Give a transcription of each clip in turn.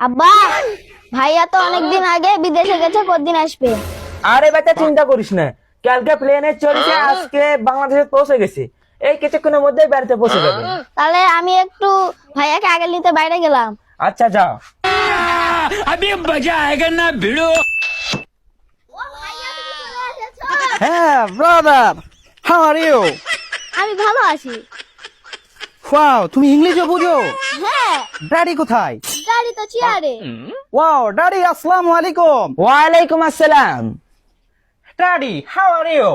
আব্বা, ভাইয়া তো অনেকদিন আগে বিদেশে গেছে, কতদিন আসবে? আরে বেটা চিন্তা করিস না, কালকে প্লেনে চড়েছে, আজকে বাংলাদেশে পৌঁছে গেছে, এই কিছুক্ষণের মধ্যেই বাড়িতে পৌঁছে যাবে। তাহলে আমি একটু ভাইয়াকে আগে নিতে বাইরে গেলাম। আচ্ছা যাও। अभी मजा आएगा ना भिड़ो। হ্যাঁ ব্রাদার, হাউ আর ইউ? আমি ভালো আছি। ওয়াও, তুমি ইংলিশও বুঝো? হ্যাঁ, ড্যাডি কোথায়? গাড়ি তো চেয়ারে। ওয়াও ড্যাডি, আসসালামু আলাইকুম। ওয়ালাইকুম আসসালাম। Daddy, how are you?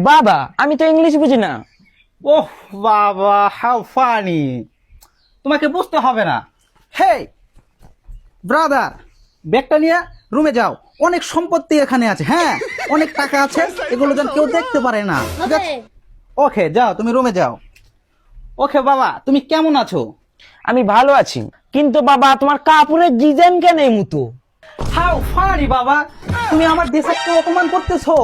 বাবা, আমি তো ইংলিশ বুঝি না। ওহ বাবা, হাউ ফানি। তোমাকে বুঝতে হবে না। হেই ব্রাদার, ব্যাগটা নিয়ে রুমে যাও, অনেক সম্পত্তি এখানে আছে। হ্যাঁ, অনেক টাকা আছে, এগুলো যেন কেউ দেখতে পারে না। ঠিক আছে? ওকে, যাও তুমি রুমে যাও। ওকে বাবা, তুমি কেমন আছো? আমি ভালো আছি, কিন্তু বাবা তোমার কাপড়ের ডিজাইন কেন এই মতো? হাউ ফানি বাবা, তুমি আমার দেশকে অপমান করতেছো।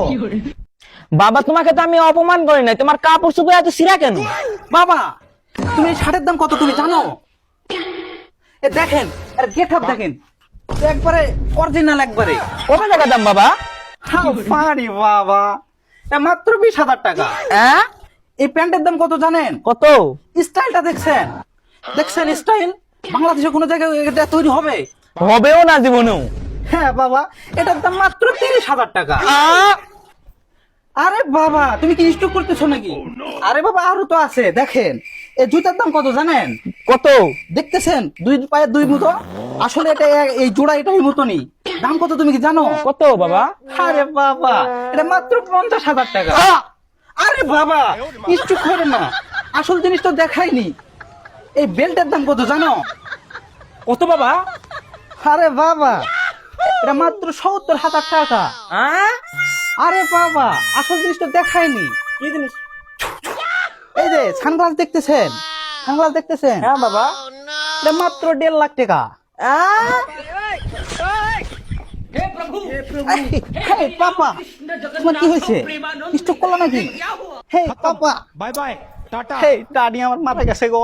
বাবা তোমাকে তো আমি অপমান করি নাই, তোমার কাপড় চোপড় এত ছিঁড়া কেন? বাবা, তুমি এই শার্টের দাম কত তুমি জানো? এ দেখেন, আর গেট আপ দেখেন, একবারে অরিজিনাল একবারে। কত টাকা দাম বাবা? হাউ ফানি বাবা, এটা মাত্র 20,000 টাকা। হ্যাঁ, এই প্যান্টের দাম কত জানেন? কত? স্টাইলটা দেখছেন? দেখছেন স্টাইল? বাংলাদেশে কোনো জায়গায় এটা তৈরি হবে? হবেও না জীবনেও। হ্যাঁ বাবা, এটার দাম মাত্র 30,000 টাকা। আরে বাবা, তুমি কি স্টক করতেছো নাকি? আরে বাবা, আরো তো আছে, দেখেন। এই জুতার দাম কত জানেন? কত? দেখতেছেন, দুই পায়ের দুই মুতো। আসলে এটা এই জোড়া এটাই মতনই। দাম কত তুমি কি জানো? কত বাবা? আরে বাবা, এটা মাত্র 50,000 টাকা। আরে বাবা, স্টক করে না, আসল জিনিস তো দেখাইনি। এই বেল্টের দাম কত জানো? কত বাবা? আরে বাবা, এটা মাত্র 70,000 টাকা। আরে বাবা, আসল জিনিস তো দেখায়নি। কি জিনিস? এই যে সানগ্লাস দেখতেছেন, সানগ্লাস দেখতেছেন? হ্যাঁ বাবা। এটা মাত্র 1.5 লাখ টাকা। হেই পাপা, তোমার কি হয়েছে? স্টক করলো নাকি? হেই পাপা, बाय बाय टाटा। হেই ডাডি আমার মাথা গেছে গো।